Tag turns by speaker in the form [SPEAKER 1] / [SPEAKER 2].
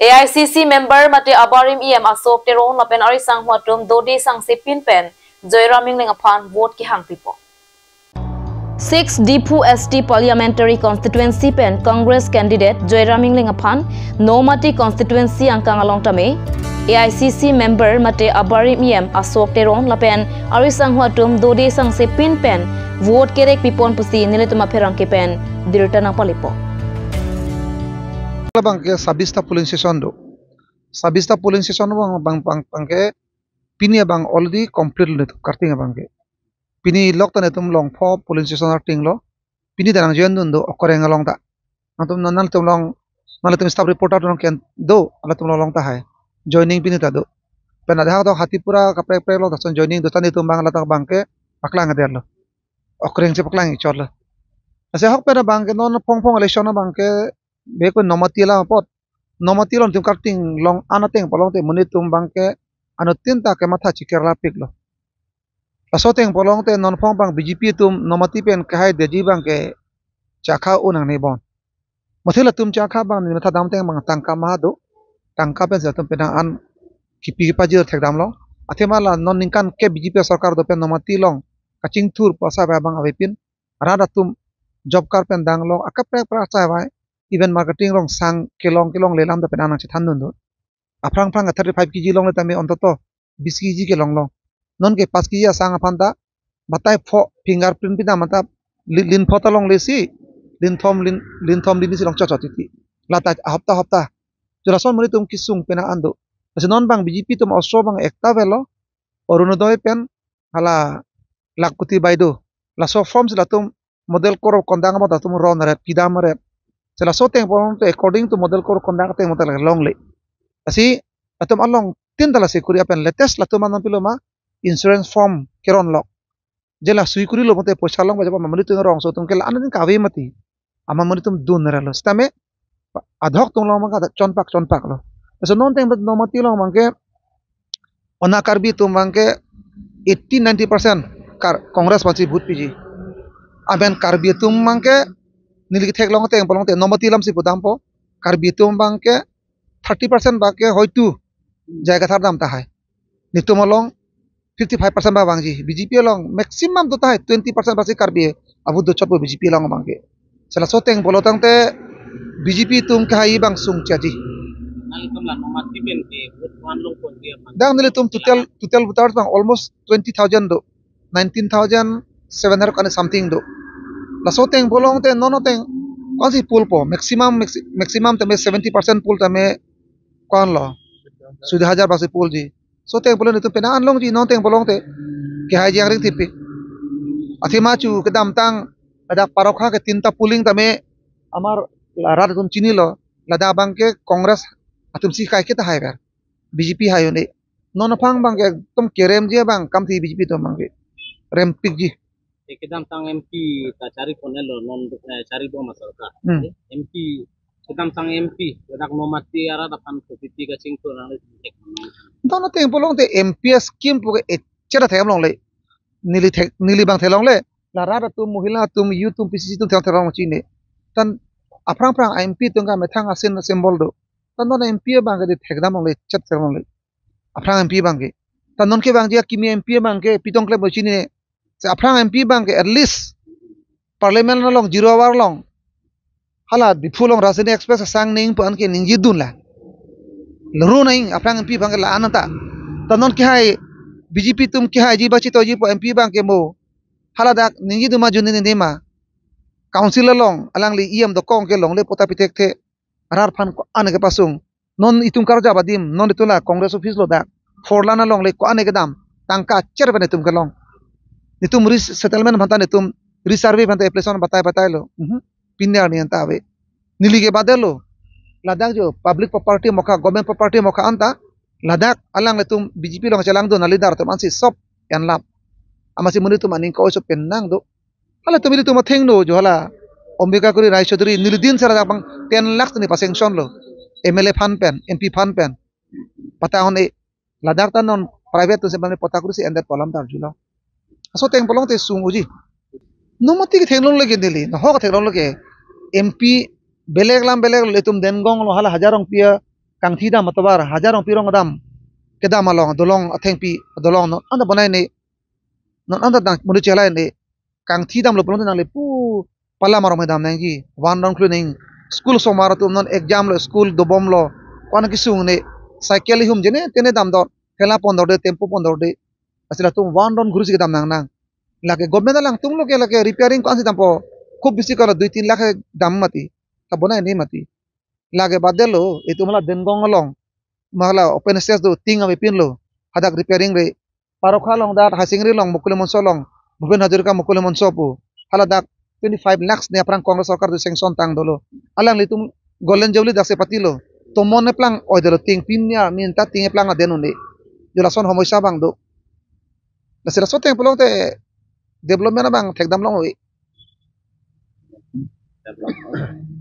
[SPEAKER 1] AICC member mate abarim em asok terong lapen ari sang huatum dodi sang sipin pen Joyraming lengaphan vote ki hang pipo 6 Dipu ST Parliamentary Constituency pen Congress candidate Joyraming lengaphan Nomati constituency angkang along tame AICC member mate abarim em asok terong lapen ari sang huatum dodi sang sipin pen vote kerek pipon pusi nilituma pherang ke pen dirta nang palipo
[SPEAKER 2] bangke 26 polling station do 26 polling station bangke pini bang already complete le karting bangke pini lok tane tum long pho polling station arting lo pini danang jen dun do okoreng long ta antum nanal tum long nale tum staff reporter don ken do ala tum long ta hai joining pini ta do pena dah to hatipura kapre pre lo dason joining do tani tum bang la ta bangke paklang der lo okoreng se paklang chor lo ase hok pera bangke non phong election bangke beko nomati la pot nomati lon tum karting long anateng polong te muni tum bangke ano tinta ke matha chikerla piklo asoteng polong te non phong bang BJP tum nomati pen kahai deji bangke chakha unang ne bon mathila tum chakha bang ni matha dam teng bang tangka ma do tangka pen sa tum pen an kipi pajir thekdam lo athemala non ningkan ke BJP sarkar do pen nomati long kaching thur pasa bang avepin rada tum job kar pen dang long akapre pra vai event marketing long sang kelong lelam da penana chithan nun aprang 35 kg long le tame ontoto 20 kg ke long non ke 5 kg sang aphanda batai pho fingerprint pina mata lin pho talong lesi lin thom si long choti lata hafta jurason mari tum kisung pena ando non bang BJP tum osro bang ekta velo orunodoy pen hala lakputi baido laso forms latum model koro kondang mo datum ron ret pidam ret sela soteng polong to according to model kor kondang teng motel long le asi atom along tin dala security apen latest latum anam piloma insurance form keron lok jela suikuri lo mote poisa long bajaba mamani tu rong so tum kel anan ka ve mati ama mani tum dun ralo stame adhok tum long ma chonpak lo so non teng no mati long mangke ona karbi tum mangke 80-90% kar congress pachi bhut piji aben karbi tum mangke nilgi thek long teng polong te nomati lam si pudam po karbi tum bangke 30% bake hoitu jaiga thar dam ta hai nitum long 55% ba bangji BJP long maximum to ta hai 20% basi karbi abu do chopo BJP long bangke sela soteng bolotang te BJP tum ka hai bang sung chaji
[SPEAKER 3] nalitum la nomati ben ke wan long kon dia
[SPEAKER 2] dang nilitum total voters bang almost 20,000 do 19,700 kind something do la soteng bolong te nono teng kasi pool po maximum tame 70% pool tame kon lo sudah hajar basi pool ji soteng bolong itu pena anlong ji non teng bolong te ke hai jang ring tipi athima chu ke dam tang ada parokha ke tinta pooling tame amar rat tum chini lo lada bang ke congress atum si kai ke ta hai ber BJP hai ne non phang bang ke tum kerem je bang kam thi BJP to bang ke rem pik ji
[SPEAKER 3] kedam tang MP ta cari ponelo non cari do masyarakat MP kedam tang MP dak nomati ara dapan kopiti ka cingto nang
[SPEAKER 2] dono teng polong te MP scheme pu ke chera them long le nili bang thelong le la ra tu mohila tum youth tum PCC tum thelong chi ne tan aprang MP tung ka methang asin symbol do tan non MP bang ke thekdam long le chat thelong le aprang MP bang ke tan non ke bang je kimi MP bang ke pitong kle bochi ne aprang MP bang ke at least parliament long 0 hour long hala difu long Rajdhani Express sang ning pan ke ningji dun la lru naing aprang MP bang ke la anata tanon ke hai BJP tum ke hai ji bachi to ji po MP bang ke mo hala dak ningji duma juni ne ma councilor long alang li iam do kong ke long le pota pitek the arar phan ko ane ke pasung non itum karja badim non itula congress office lo dak forlana long le ko ane ke dam tangka cher bane tum ke long nitum settlement bhanta nitum resurvey bhanta application batai lo pinya ni anta ave nilige badelo ladak jo public property mokha government property mokha anta ladak alang letum BJP long chalang do nalidar to mansi sop yan lap amasi muni tum aning ko so penang do hala tumili tum theng no jo hala ombika kuri rai chodri nilidin sara bang 10 lakh ni pasengson lo MLA fan pen MP fan pen pata on e ladak tan non private to se bang pata kuri si ender polam tar julo so teng polong te sung uji nomati ke thenglong lege dili no ho thenglong lege MP beleg letum dengong lo hala hajarong pia kang thi dam matabar hajarong pirong dam kedam along dolong atheng pi dolong no anda banai ne non anda dang munu chelai ne kang thi dam lo pulon nang le pu pala marong dam nang gi one round cleaning school somar tum non exam lo school do bom lo kwana kisung ne cycle hum jene tene dam dor kela pondor de tempo pondor de asila tum one round guru dam nang nang lage government lang tum lo ke lage repairing kan si tampo খুব বেশি করা 2-3 লাখ দাম মাতি তা বনাই নেই মাতি লাগে বাদ দিলো itu malah dengong long malah open access do ting ami pin lo hadak repairing re parokha long dat hasingri long mukule monso long bhupen hajurka mukule monso pu hala dak 25 lakhs ne aprang kongres sarkar do sanction tang dolo alang litum golden jawli dakse patilo to mone plang oi dolo ting pin nya minta ting plang adenu ne jolason homoisa bang do dasira soteng pulo te development bang thekdam long oi
[SPEAKER 3] develop